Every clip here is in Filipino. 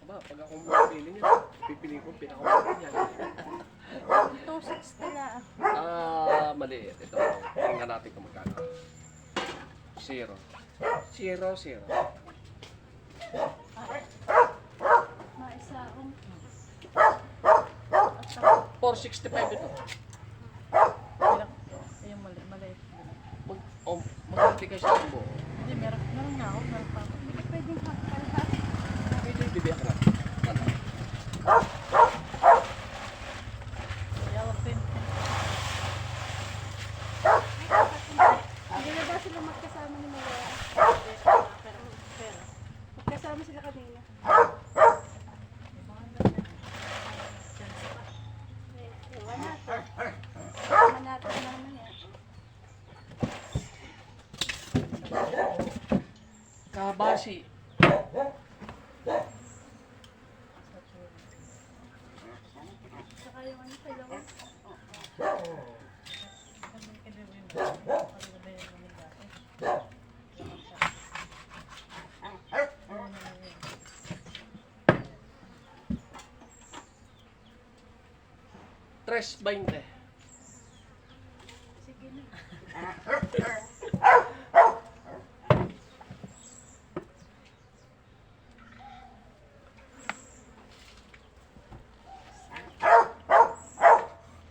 Ba, pag ako pipili niya, pipili ko pinakamalaki niya. 260 lang. Maliit. Ito, tingnan natin kung magkano. 0. 0, 0. Maisaong. 465 ito. Yung maliit. Magkati kayo sa buo. Hindi, meron nga ako. Meron pa ako. Hindi pwedeng kalahati. Pwede yung bibiyak na. Ano? Yawag din. Hindi na ba sila magkasama ni Maya? Pero. Magkasama sila kanina. Ewan natin. Ewan natin na naman yan. Kabasi. Saka yung ano, kailangan. Tres 20. Sige na.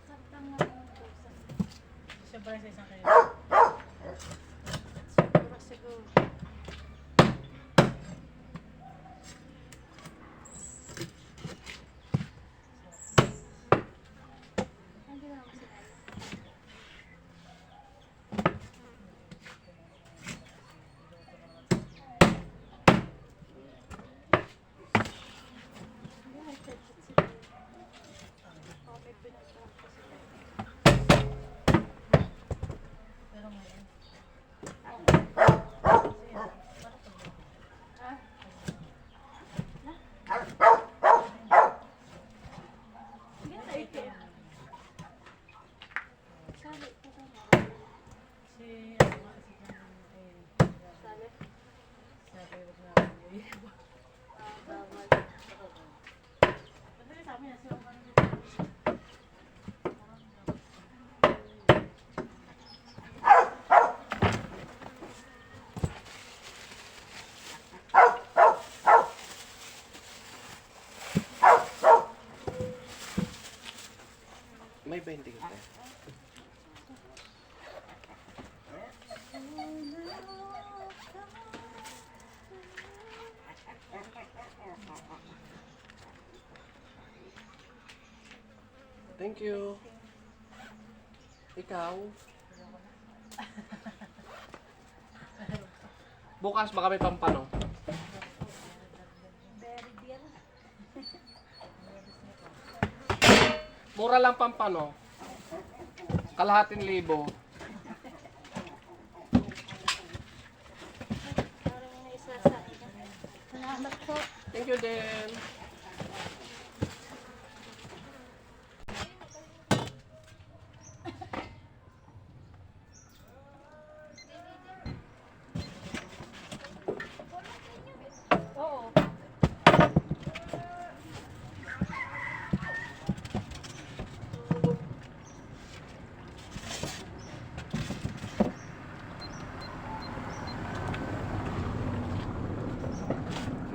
Kartang nga ng pusa. Siyempre sa isang kayo. Siguro, siguro. Ang ginawa ko sila. Hindi, may headset sila. Oh, may pinagtawag ko sila. Pero ngayon. Ah? Hindi na ito. Sali, ito ka na. Si ano nga, si Sali. sabi wag na Bawal. Madali sa amin, si Omar. May 20 ka tayo. Thank you. Ikaw? Bukas baka may pampano. Very dear. Mura lang pampano. Kalahating libo. Parang may isa sa salamat po. Thank you din. Oo.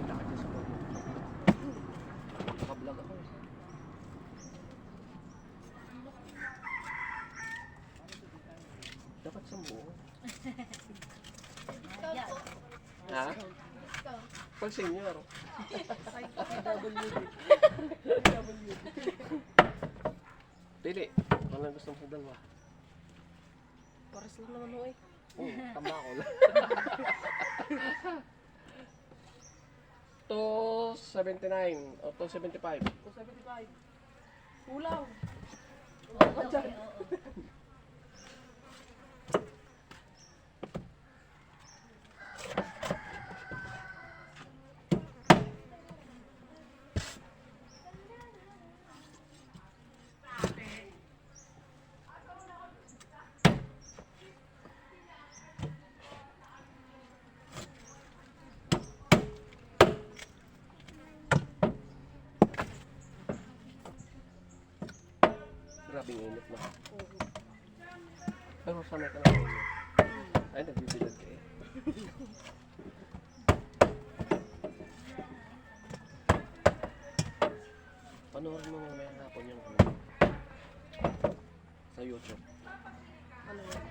Kita ka dyan sa vlog mo. Naka-vlog ako eh. Dapat sa buo. Ha? Pag senior. Pili. Ano lang gusto mo sa dalawa? Pares lang naman ho eh. Oo, tama ako lang. 279 o 275. 275. Kulang. Ako dyan. kasing init na. Oo. Pero sanay ka na init. Ay, nagbibilag ka eh. Panoorin mo mamaya hapon yung ano, sa YouTube. Ano yan?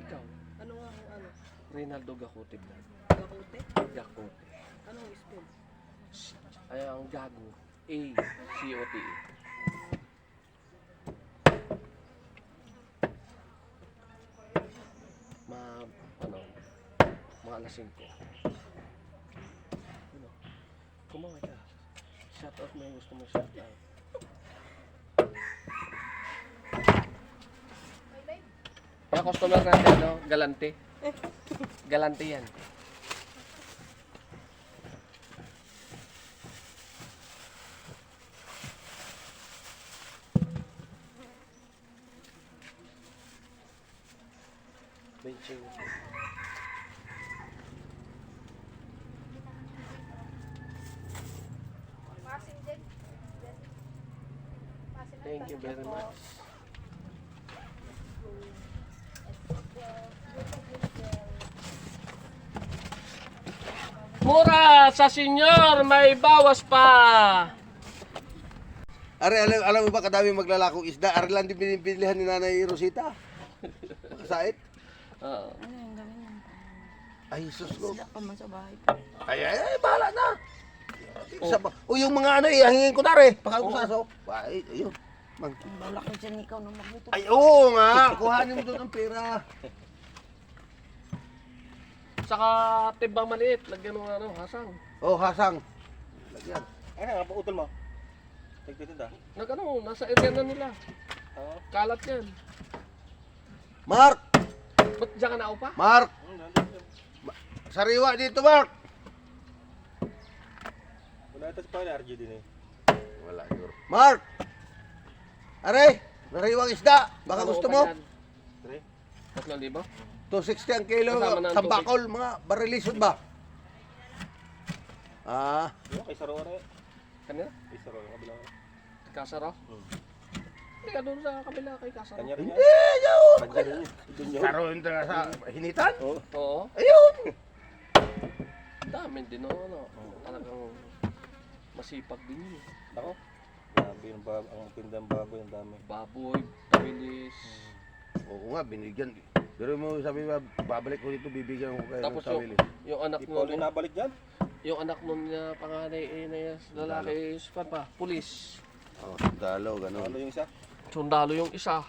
Ikaw, Ano nga ang ano? Reynaldo Gacotib na. Gakote? Gacotib. Anong spell? Ay, ang gago. A-C-O-T-E. Ano, mga alas 5. Ano, kumaway ka. Shout out mo yung gusto mo shout out. Yung customer natin, no? Galante. Galante yan. Benching. Thank you very much. Mura sa senyor, may bawas pa. Are, alam mo ba kadami maglalakong isda? Are lang din binibilihan ni Nanay Rosita. Makasait. Oo. Ano yung gawin ng Ay, sus ko. sila pa man sa bahay. Ay, bahala na. O yung mga ano eh, hangin ko na rin. Pakakusaso. Ay, ayun. Mang. Balak ko dyan ikaw na magluto. Ay, oo nga. Kuhanin mo doon ang pera. Saka timbang maliit, lagyan mo ano, hasang. Oh, hasang. Lagyan. Ano nga, pautol mo? Tigpitin da? Nagano, nasa area na nila. Oo. Kalat yan. Mark! Ba't dyan ka na pa? Mark! Sariwa dito, Mark! Wala ito sa pala, RG din eh. Wala, yun. Mark! Are, nariwang isda. Baka gusto mo? Tre? 3,000? 260 ang kilo. Kasama na ang Tambakol, mga barilisod ba? Ah, Yung kay Saro na eh. Kanina? Kay Saro, yung kabila. Kasaro? Hindi ka doon sa kabila kay Kasaro. Kanya rin yan. yun! Kanya rin yun. Doon yun. Karoon talaga sa hinitan? Oo. Oo. Ayun! Dami din no, ano. Talagang masipag din yun. Ako? Grabe yung ang tindang baboy, ang dami. Baboy, tabilis. Oo nga, binigyan. Pero mo sabi ba, babalik ko dito, bibigyan ko kayo Tapos ng sawili. yung anak Di mo, pa ulit nabalik dyan? yung anak mo niya panganay na lalaki is pa, pulis. Oh, dalaw, Ano gano'n. yung isa? Sundalo yung isa.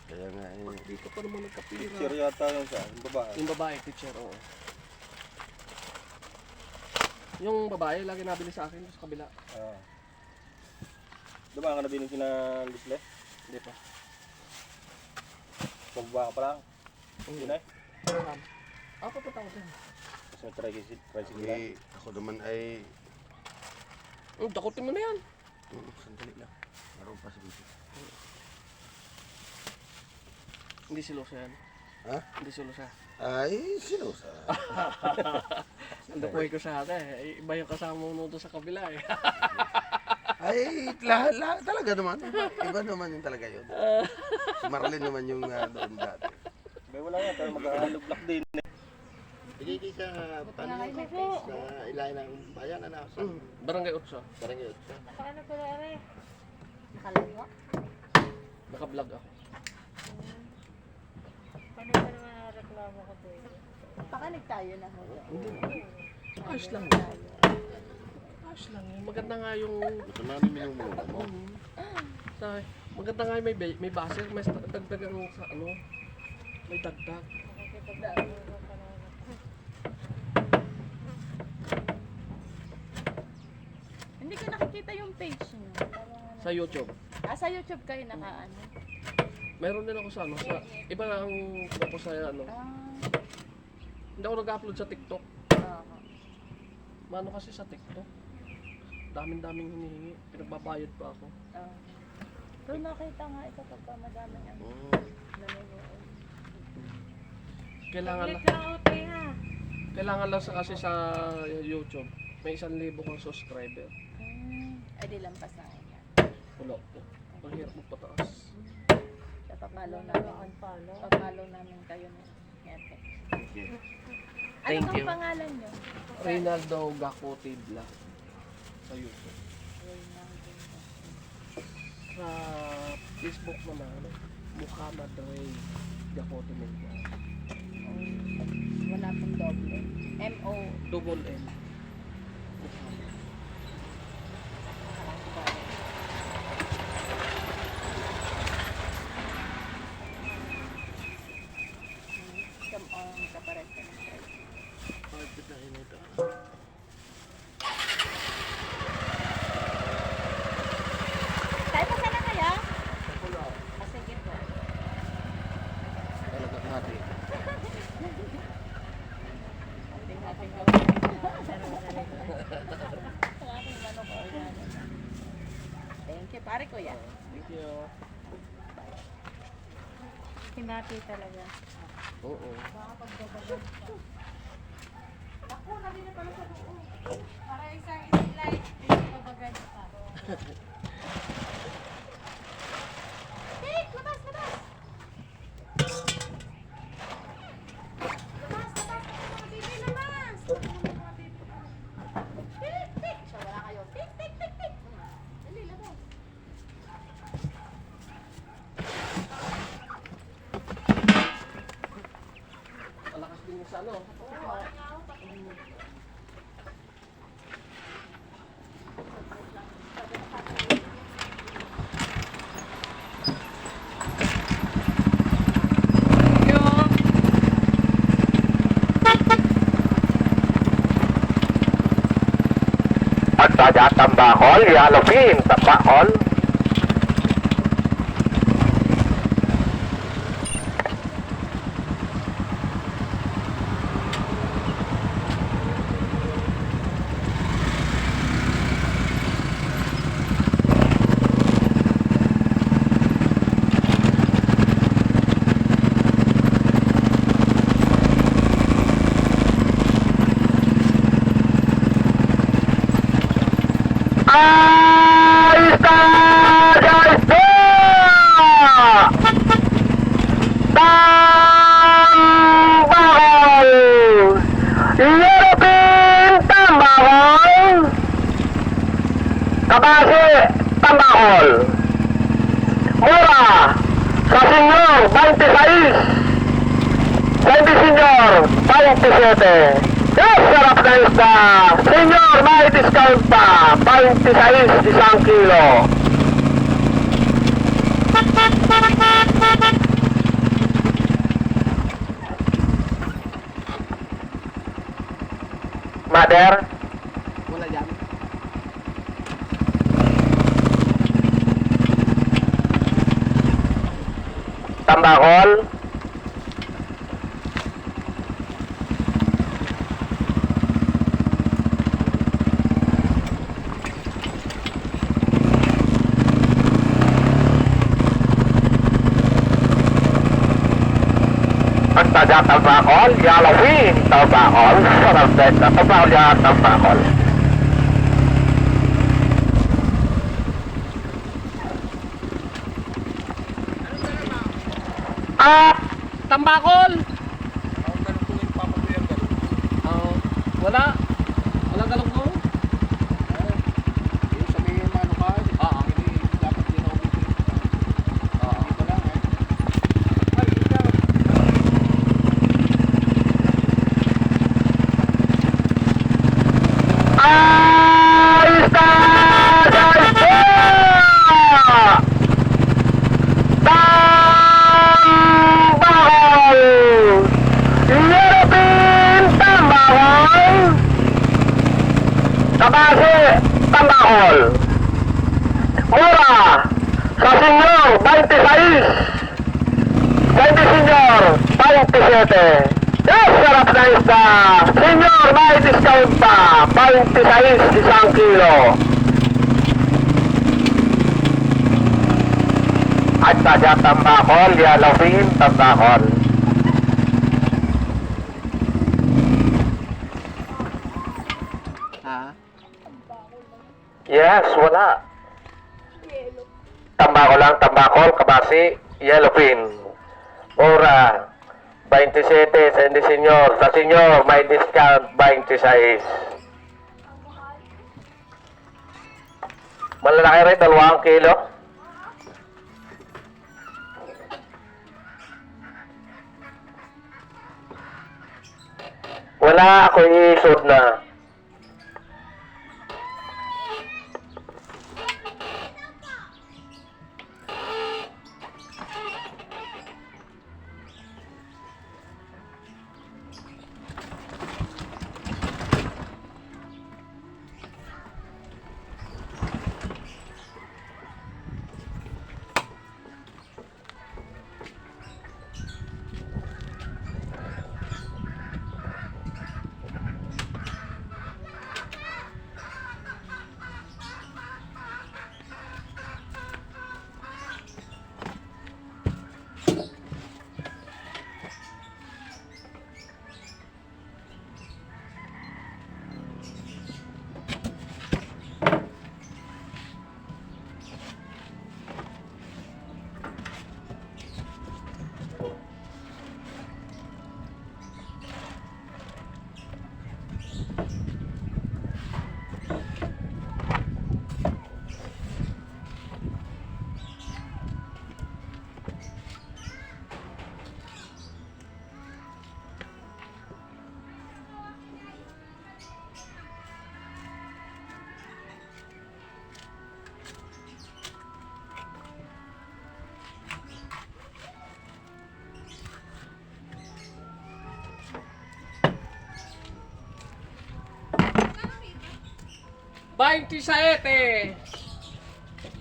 Kaya nga, Dito pa naman nagkapira. Teacher yata yung isa, yung babae. Yung babae, teacher, oo. Yung babae, lagi nabili sa akin sa kabila. Ah. Diba ka nabiling kina Lisle? Hindi pa. Pababa ka pa lang. Yun eh. Ako pa tao din. Tapos may tricycle lang. ako naman ay... Dakotin mo na yan. Sandali lang. Meron pa sa dito. Hindi silosa yan. Ha? Hindi silosa. Ay, sino sa... Ang dakuhay ko sa atin eh. Iba yung kasama mo doon sa kabila eh. Ay, talaga naman. Iba naman yung talaga yun. Si Marlene naman yung doon dati. Bay wala nga, tayo mag-block din. Hindi sa sa ilalim ng bayan, ano? Barangay Utso. Parang yun. Paano ko na rin? Nakalawa? Naka-vlog ako. Paano ka naman reklamo ko to eh? Pakanig tayo na ho. Ayos lang. Ayos lang. Maganda nga yung... Gusto namin minumulong mo. Tay, maganda nga yung may base. May dagdagan sa ano. May dagdag. Hindi ko nakikita yung page niyo. Sa YouTube. Sa YouTube kayo nakaano? Meron din ako sa ano. Sa, iba na ang ako sa ano. Hindi ako nag-upload sa TikTok. Mano kasi sa TikTok. Daming-daming hinihingi. Pinagbabayad pa ako. Pero nakita nga ito pagka madami ang nanonood. Kailangan lang sa kasi sa YouTube. May 1,000 kang subscriber. Ay di lampas na yan. Wala po. Ang hirap magpataas. Papalo namin. Papalo namin kayo ng Epic. Thank Ano you. ang pangalan nyo? Reynaldo Gacotibla. Sa YouTube. Sa Facebook naman, Muhammad Ray Gacotibla. Wala pong doble. M-O. Double M. Muhammad. Kapares ka ng price. Pagkit na ito. Tayo pa sana kaya? Sige po. Talaga natin. Ating Thank you, pare ko yan. Thank you. Hinati talaga. Oo. Ako, nabili na pala sa buo. Para isang slide, hindi babagad pa. Tik! Labas! Labas! Labas! Labas! Mga bibi, labas! Mga bibi. Tik! Tik! Siya, wala kayo. Tik! Tik! Tik! Tik! Dali, labas. Malakas din yung sa ano. Pagsaja tambahol, yalupin, tambahol. Ahí está, ya está. Tambahol, Yelupin tambahol, Kabase tambahol, mura sa senyor 26, sa hindi senyor 27. Yes, sarap na isda. Senyor, may discount pa. 26, isang kilo. Mother, Wala dyan. tambakol, Pagtaja tambakol, yalupin tambakol, sarap na isda. Tambakol yan, tambakol. Tambakol! Oo. Wala. Walang galunggong? Yung sabihin mo ano ka, Oo. hindi dapat din ako bibili. Oo. Ito lang eh. Ahí está, ya está. Tambahol, Yelupin tambahol, Kabase tambahol, mura sa senyor 26, sa hindi senyor 27. Yes, sarap na isda. Senyor, may discount pa. 26, isang kilo. At saja tambakol, yalupin tambakol. Ha? Yes, wala. Tambako lang, tambakol, kabasi, yellowfin. Ora, 27 sa hindi senyor. Sa senyor, may discount 26. Malalaki rin, 2 kilo. Wala ako iisod na.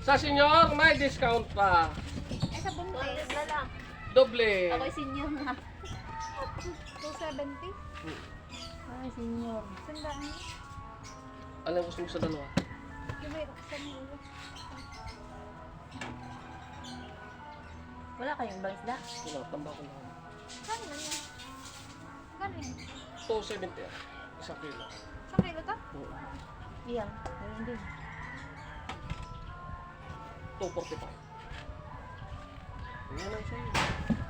Sa senyor, may discount pa. Eh, sa buntis. Na lang. Doble. Ako'y senior na. 270? Ay, senior. Sandaan. Alam ko sa dalawa. Diba, sa ulo. Wala kayong ibang isda? Wala, tambako lang. Saan na yun? Galing. 270 ah. 1 kilo. Saan kilo to? Oo. Iyan. Ayun din. 245. Yan lang sa'yo.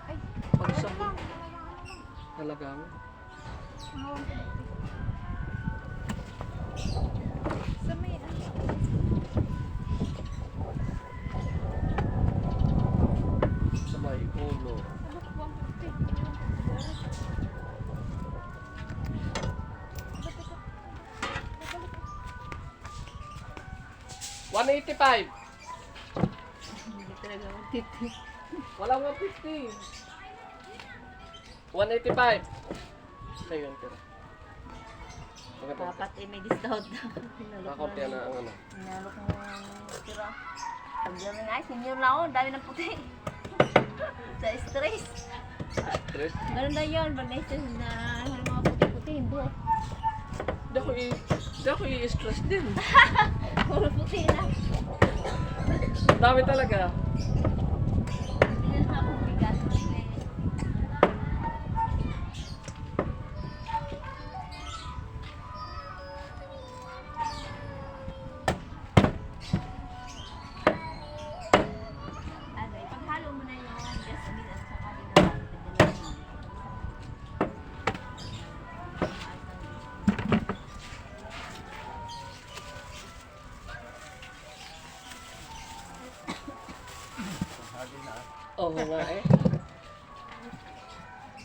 Ay, Pag ano sa lang. halaga mo. Sa may ano? Sa may ulo. Ano ko bang puti? 185. Hindi talaga magtiti. Walang 150. 185. Sa'yo yan, tira. Maganda. Dapat may discount na. Nakakunti na ang ano. Hinalok mo yung tira. Pag dami nga, senior na ako. Dami ng puti. Sa stress. Stress. Ganun na yun. Pag na-stress na mga puti-puti, hindi. Hindi ako i-stress din. Puro puti na. Dami talaga. Hindi na ako bigat. Ano, ipaghalo mo na yung gasoline at saka dinala. Oo nga eh.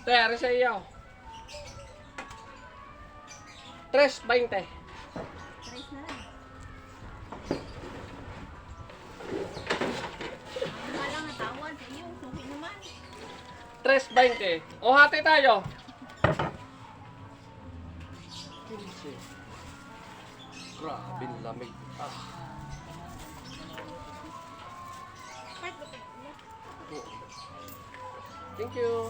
Tayari sa iyo. 3.20. Trace na lang. Ano lang natawad sa iyo. Suki naman. 3.20. O hati tayo. 15. Grabe lamig. Ah. Thank you.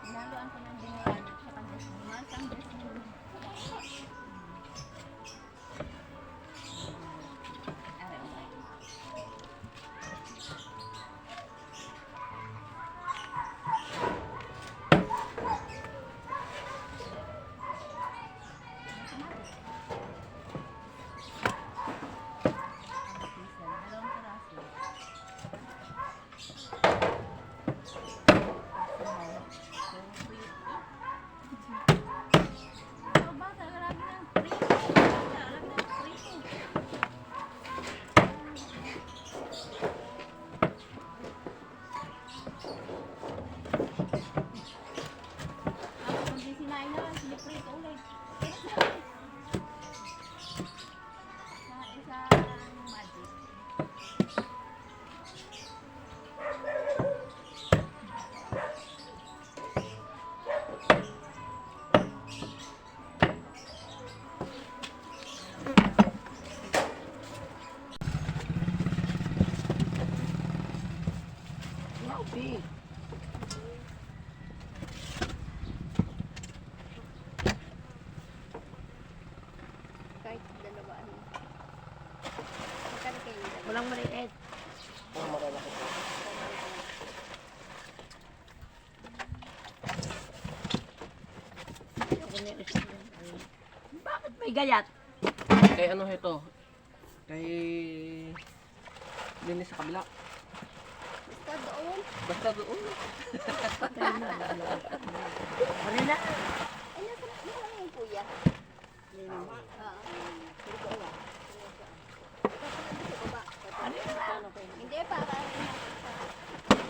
Inaluan ko ng dinayan at saka mas ang jasmine. Aray, okay. Walang maliit. Oh, malalaki po. Bakit may gayat? Kay ano ito? Kay... Linis sa kabila. Basta doon. Basta doon. Ano na? Ay, nasa yung kuya. Hindi, para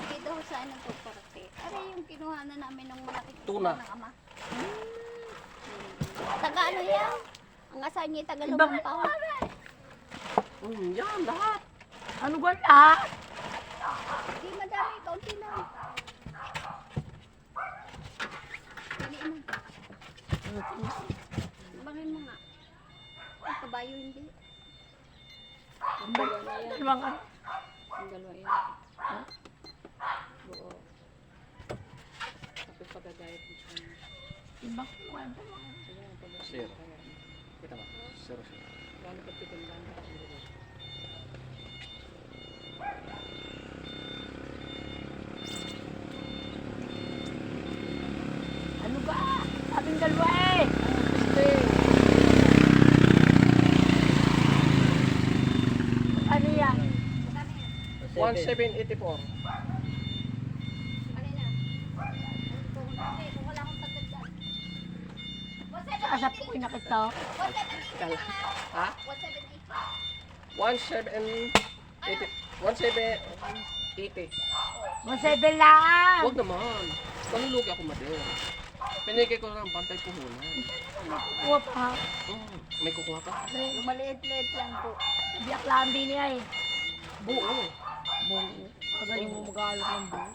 dito ko saan ang pagparate. Ano yung kinuha na namin ng malaki Tuna. ng ama? Taga ano yan? Ang asahan niya taga Ibang Lumampaw. Yan, lahat. Ano ba lahat? Hindi madami, kaunti lang. Dali na. Bangin mo nga. Ang kabayo hindi. Dalawang ano? Ang dalawa yan. Oo. Tapos pagagayat mo siya. Ibang kwento. Zero. Kita ba? Zero. Gano'n ka titignan ka. Ano ba? Sabing dalawa eh. Ano yan? 1784. Ano na? Hindi, kung wala akong pagdagdag. Kasap ko na kita. 178 Ha? 178. 1780. Masebe lang. Huwag naman. Malulugi ako, Mader. Pinigay ko lang pantay puhunan. Kuha pa. May kukuha ka? Yung maliit-liit lang po. Biyak lang din niya eh. Buo. Magaling mo mag-aalok ng buo.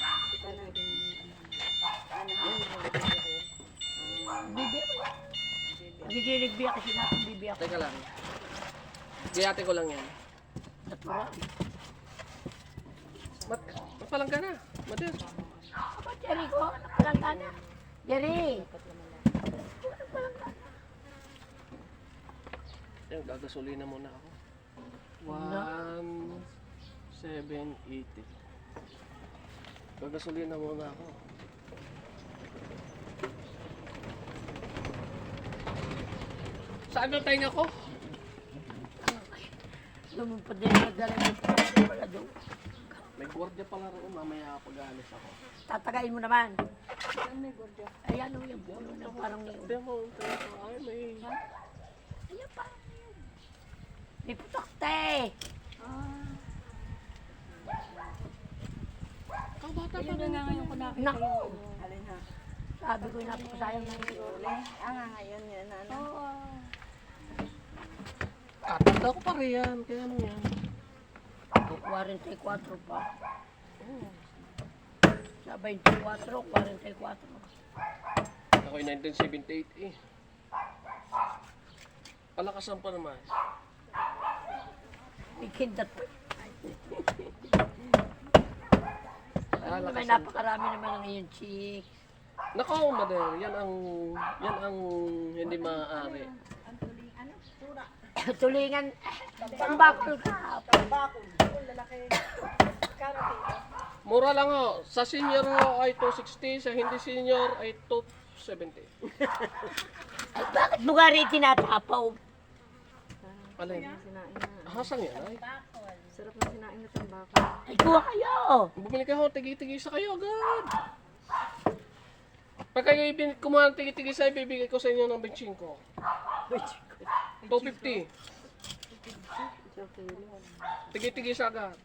Bibi. Nagigilig biyak kasi natin bibiyak. Teka lang. Gayate ko lang yan. Natural. Mapalang ka na. Mader. Apa, Jerry ko? Napalang na. Jerry! Yan, gagasolina muna ako. 1780. Gagasolina muna ako. Saan yung tainga ko? Lumipad din na galing wala doon. May gwardiya pala roon. Mamaya pag-aalis ako. Tatagayin mo naman. Ayan o yung puno na parang yun. Tignan mo. Ay, may... Ayan pa. May putakte. Kabata pa Ayun na nga ngayon ko nakita Naku. yung alin ha. Sabi ko yung napakasayang ng Ule. Nga ngayon yun. Ano? Oo. Katanda ko pa rin yan. Kaya ano yan? 44 pa. Sa 24, 44. Ako'y 1978 eh. Palakasan pa naman. May kindat pa. May Lakasan. napakarami naman ng iyong chicks. Nako, Mader. Yan ang hindi maaari. Tulingan. Tambakol ka. Mura lang ho. Sa senior ho ay 260. Sa hindi senior ay 270. Ay, bakit mo nga rin tinatapaw? Alin? Hasang yan ay. Sarap na sinain na tambako. Ay, kuha kayo. Bumili ka ho. Tigi-tigi sa kayo agad. Pag kayo kumuha ng tigi-tigi sa ibibigay ko sa inyo ng 25. 250. Tigi-tigi sa agad.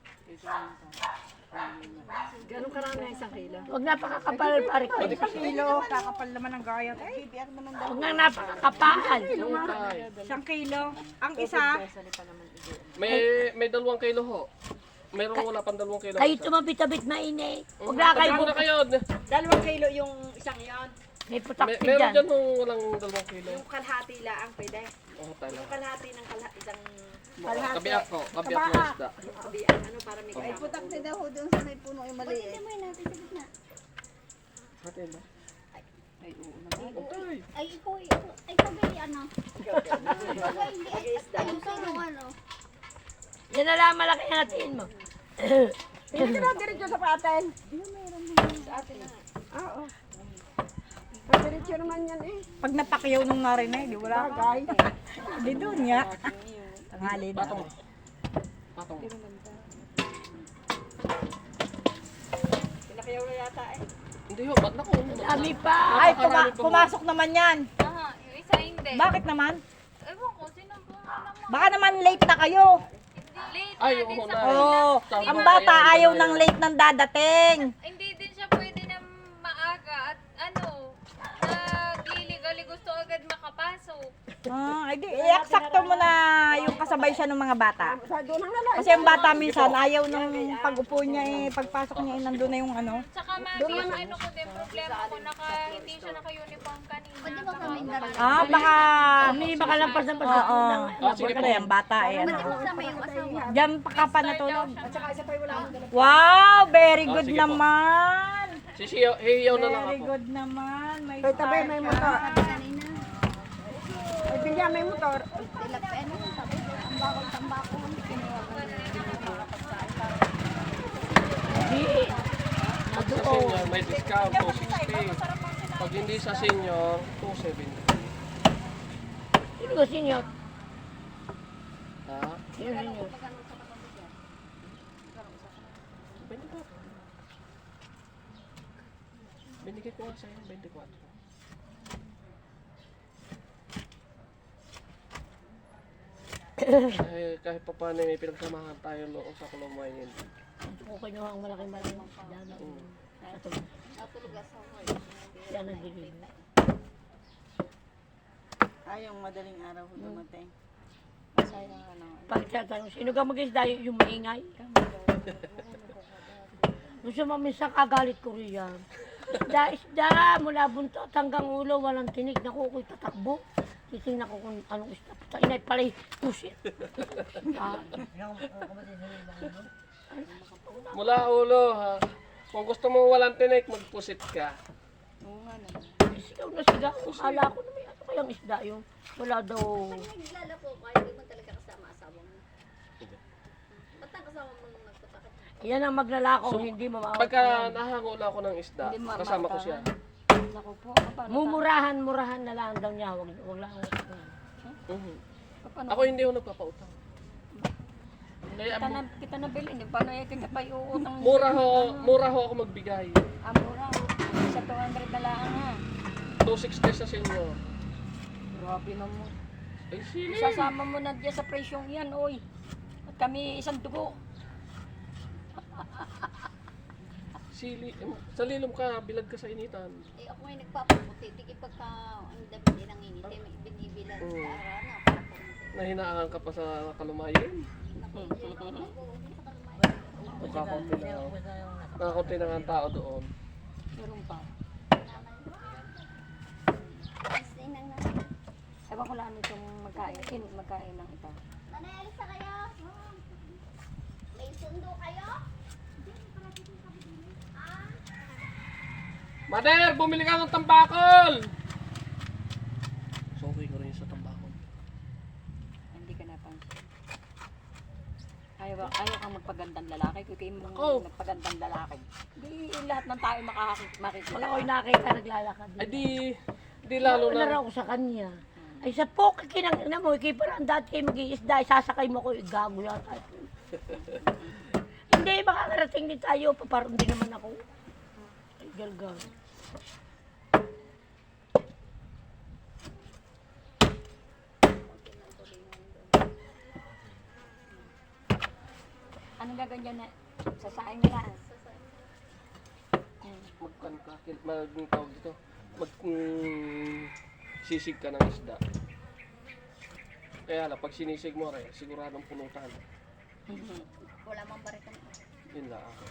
Gano'ng karami ang isang kilo? Huwag napakakapal, pare ko. Kilo, kakapal naman ng gayat. Huwag nga napakakapal. Lungkay. 1 kilo. Ang isa, May 2 kilo ho. Mayroong wala pang 2 kilo. Kayo tumabit-tabit mainit. Huwag na kayo. Tabi muna kayo. 2 kilo yung isang yon. May putakti Meron dyan. dyan hong walang 2 kilo. Yung kalahati lang pwede. Oh, tayo. Yung kalahati ng isang Kabiyak ko. Kabiyak ng isda. kabian. Ano para may Ay, putak na daw doon sa may puno yung maliit. Pwede mo yun natin sa gitna. Hati ba? Ay, oo Okay. Ay, ikaw ay, ikaw ba ano? Ikaw ba hindi? Ay, yung sino ano? Yan na lang malaki ang hatiin mo. Hindi na diretso sa paten. Sa atin na. Oo. Diretso naman yan eh. Pag napakyaw nung narinig, di wala ka. Di doon nga. Tanghali na. Patong. Patong. Pinakayaw na yata eh. Hindi ho, ba't nako? Dami pa. Ay, pumasok naman yan. Aha, yung isa hindi. Bakit naman? Ewan ko, sino ba naman? Baka naman late na kayo. Late Ay, na oo din sa na. Oo. Tama Ang kayo, bata yun ayaw na ng yan. late ng dadating. Hindi din siya pwede na maaga at nagiligali gusto agad makapasok. Ay di, i-eksakto mo na yung kasabay siya ng mga bata. Kasi yung bata minsan ayaw nung pag-upo niya eh, pagpasok niya eh, nandun na yung ano. Tsaka mami, yung ano ko din, problema ko, hindi siya naka-uniform kanina. Baka... Kami baka lampas ng Oo. pagkakulang. Sige po. Kasi yung bata eh, ano. Diyan pa pa natulog. Wow, very good sige po. naman. Hiyaw na lang Very ako. good naman. May tabi, may motor. Ay, bigyan may motor. Pag sa senior, may discount, 260. Pag hindi sa senior, 270. Sino ba senior? Ha? Sino senior? 24. Binigay ko nga sa'yo, 24. Kahit pa paano may pinagsamahan tayo noon sa Kulumayin. Kung kinuha ang malaking dami. Yan ang dilim. Yung madaling araw ko dumating. Sayang ano. Pagtatanong, sino ka mag-isda yung maingay? Gusto mo minsan kagalit ko riyan. Isda, mula buntot hanggang ulo, walang tinig. Naku, ako'y tatakbo. Titingnan ko kung anong isda. Puta, inay pala'y pusit. Mula ulo, ha? Kung gusto mo walang tinik, magpusit ka. Sigaw na sigaw. Akala ko na may ano kayang isda yun. Wala daw. Naglalako ka, hindi mo talaga kasama asawa mo. Ba't ang kasama mo nung nagtatakot? Yan ang maglalako, hindi mo maawat. Pagka nahangula ako ng isda, kasama ko siya. Murahan na lang daw niya. Wag lang. Mhm. Ako hindi ako nagpapautang. Kaya, Kita na bilhin, paano yung kagabay uutang? mura ho ako magbigay. Mura. Sa 200 na lang ha. 260 sa senior. Grabe naman. Ay, sili. Isasama mo na dyan sa presyong yan, oy. At kami isang dugo. Sili. Sa lilom ka, bilad ka sa initan. Eh ako ngayon nagpapaputi, di pagka ang dami din ang init, eh, may binibilan sa arana para pumunti. Nahinaan ka pa sa Kalumayin. Nakakunti na nga ang tao doon. Meron pa. Kasi nang nang. Ewan ko lang itong magkain ng ito. Nanay, alis na kayo? May sundo kayo? Mader, bumili ka ng tambakol! Sorry ko rin sa tambakol. Hindi ka napansin. Ayaw kang magpagandang lalaki. Kung kayo Oh. magpagandang lalaki. Hindi lahat ng tayo makikita. Wala ko'y nakita naglalakad. Ay di lalo Wala na. raw ako sa kanya. Ay sa poke kinang ina mo, kay parang dati kayo mag-iisda, sasakay mo ko, gago yata. Hindi, makakarating din tayo, parang hindi naman ako. Ay, galgal. Anong gaganyan na? Sasaing na lang. Tawag dito. Sisig ka ng isda. Kaya lang, pag sinisig mo rin, siguradong punutan. Wala mang barikan. Yun lang ako.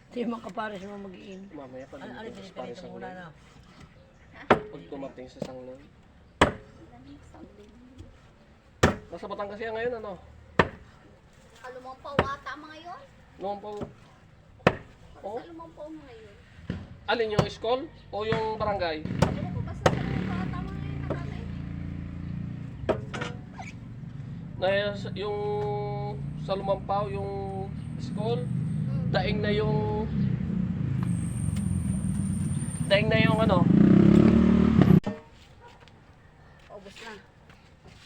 Hindi man kapares mo mag-iin. Mamaya pag dumating sa sanglan. Pag dumating sa sanglan. Nasa Batangas yan ngayon, ano? Lumampaw ata mga yun. Noon po. Oh? Sa lumampaw mga yun. Alin yung school o yung barangay? Ano ko basta sa lumampaw ata mga yun natatay. Na yung sa Lumampaw, yung school, daing na yung ano, Ubus na.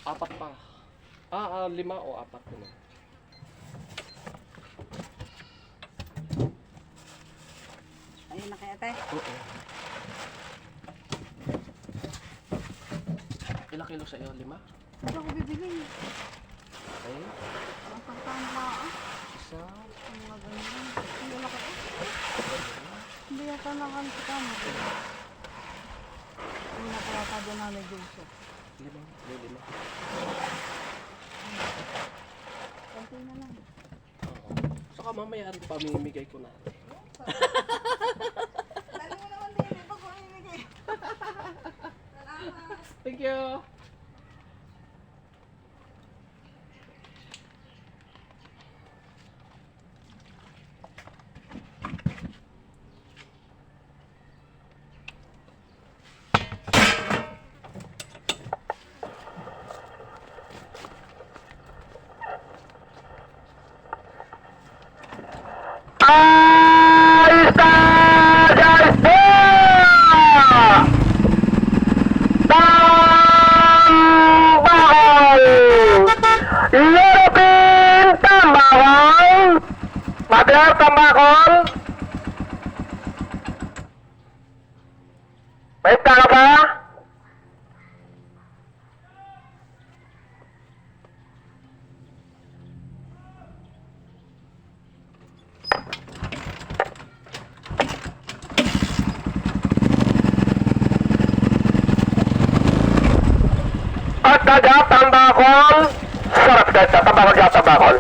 4 pa. 5 o 4 ko na. Ayun na kaya tayo. Oo. Ilang kilo sa iyo? 5? Hindi ako bibili. Okay. Ang pagkanda ah. Isa. Ang mga ganyan. Hindi na kaya. Hindi yata nakanto ka mo. Hindi na kaya ka doon namin juice. 5. May 5. Konti na lang. Oo. Saka mamaya rin pamimigay ko na. Dali mo naman din. Ito ko imigay. Thank you. Ayos na, guys! Tambakol! European tambakol! Mother, tambakol! May ka ba? At dagat, tambakol. Sarap guys, tambakol dyan, tambakol.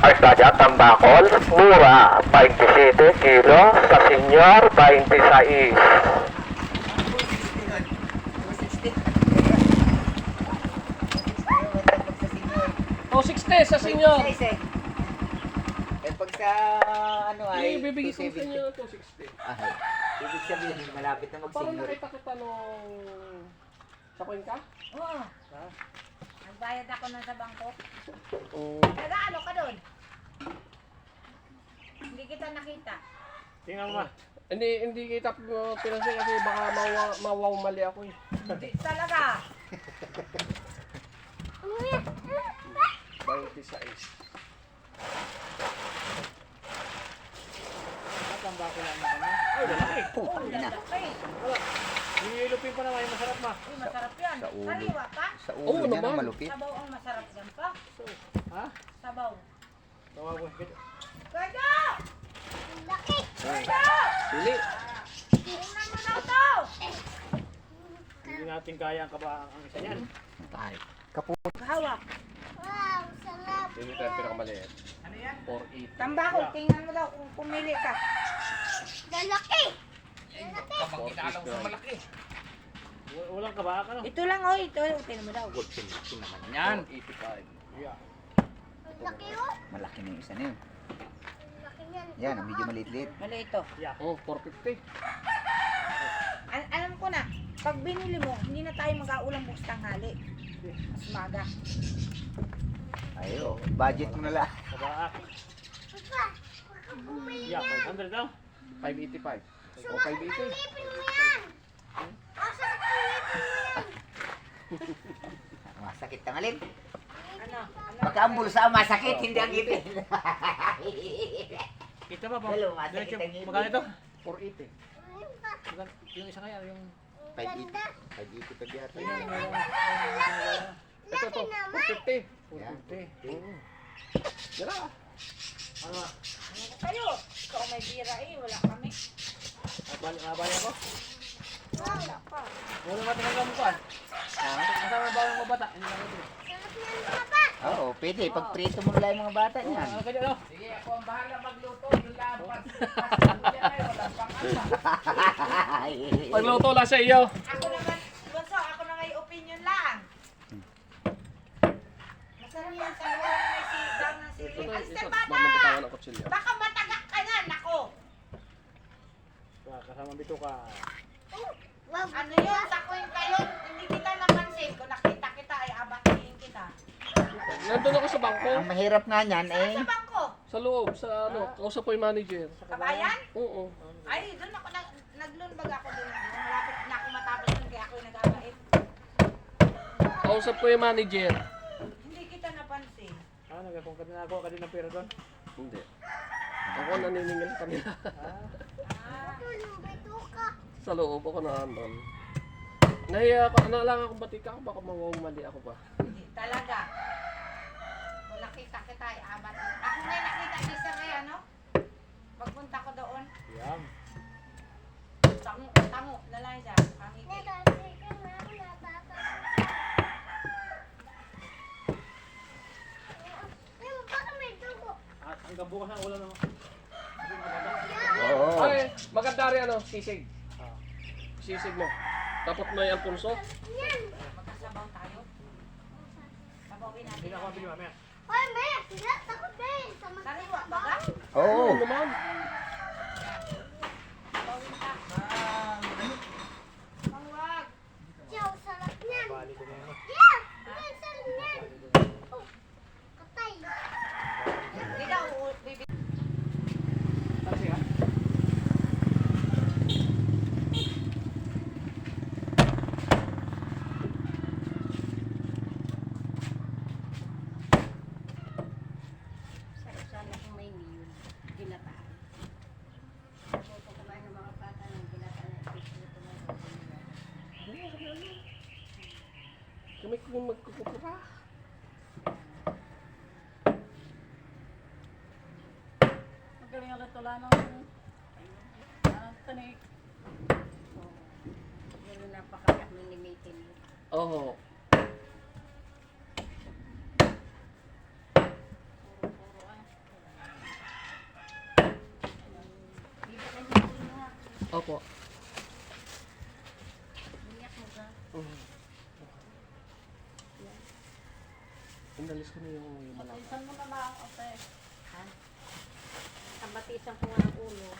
At dagat, tambakol. Mura, 27 kilo. Sa senior, 26. Oh, 60 sa senior. Eh pag sa ano ay Ibibigay ko sa 270. inyo to 60. Ay, ibig sabihin malapit na Parang mag-senior. nakita kita nung sa ka? Oo. Nagbayad ako na sa bangko. Oo. Nag-ano ka doon? Hindi kita nakita. Tingnan mo. Hindi kita pinansin kasi baka mawaw mali ako eh. Hindi talaga. 26. Tambakol lang na kami. Ay, lalaki. Oo, lalaki. Nilupin pa naman yung masarap ma. Uy, masarap yan. Sa ulo. Sariwa pa. Sa Oo ulo niya naman. na malupit. Sabaw ang masarap yan pa. Ha? Sabaw. Tawa ko. Kaya! Laki! Kaya! Pili. Tingnan mo na ito! Hindi natin kaya ang kabahang ang isa niyan. Ay, kaput. Hawak. Hindi tayo pinakamaliit. Ano yan? 480. Tambako, tingnan mo daw kung pumili ka. Lalaki! 480. Walang kabahang ano? Ito lang oh, ito. Tingnan mo daw. Good pinito naman yan. 485. Yeah. Laki yun! Malaki na yung isa na yun. Laki niyan. Yan, ang medyo maliit-liit. Mali ito. Oh, 450. Alam ko na, pag binili mo, hindi na tayo mag-aulang bukas tanghali. Mas maga. Ayo, budget mo na lang. Kabahang. Yeah, 500 daw. 585. O 580. Ipin mo yan! Masarap yung ipin mo yan! Masakit ang alin. Ano? Baka ang bulsa ang masakit, hindi ang ngipin. Kita ba po? Hello, masakit Diretso, ang ngipin. magkano ito? 480. Yung isa kaya, yung... 580. 580 pa biyata. Ito to, 450. 450. Yan na. Ano? Kayo, ikaw may bira eh, wala kami. Abali ako? Wala pa. Wala natin ang gamukan. Kasama ba yung mga bata? Hindi lang ito. Sarap yan mga pa! Oo, pwede. Pag prito mo lang yung mga bata niyan. Ano kaya no? Pagluto lang sa iyo. Ako naman, Bunso, ako na may opinion lang. Masarap yan sa luwa na may sigang ng sili. kutsilyo. Baka matagak ka na, nako. Kasama bito ka. Ano yun, takuin kayo, hindi kita napansin. Kung nakita kita ay abatiin kita. Nandun ako sa bangko. Ang mahirap nga niyan eh. Sa bangko, Sa loob, sa ano, kausap ko yung manager. kabayan? Oo. Ay, doon ako, naglunbag ako doon. Malapit na ako matapos doon, kaya ako yung nag-abait. Kausap ko yung manager. Hindi kita napansin. Nagkakong ka din ng pera doon. Hindi. Ako naniningil sa kanila. Sa loob ako na andun. Nahiya ako, lang akong batika ako, baka mali ako pa. Hindi, talaga. Kung nakita kita ay abatiin. Ako ngayon nakita niya sa kaya, no? Pagpunta ko doon, Yam. tango, lalay siya. Pangiti. At hanggang bukas na ulam naman. Oo. Ay, maganda rin ano, sisig. Sisig mo. Dapat may Alfonso. Magkasabaw tayo. Sabawin natin. Hindi na ako bili mamaya. Sariwa, baga? Oo. Oo naman. Sabawin ka. Mangwag. Bali ko na yun. Hindi ka bibig. Taxi ha? Sana kung may niyon, ginataan. Luto ko ng mga bata ng ginataan na ipisuto ng nila. Kami kung magkukupura. Magaling ang latula ng tanig. Yun ang napakayak ng limitin. Oo. Opo. Minyak mo ka. Inalis ko na yung malaki. Isan mo na lang, ate. Ha? Kabatisan ko nga ang ulo.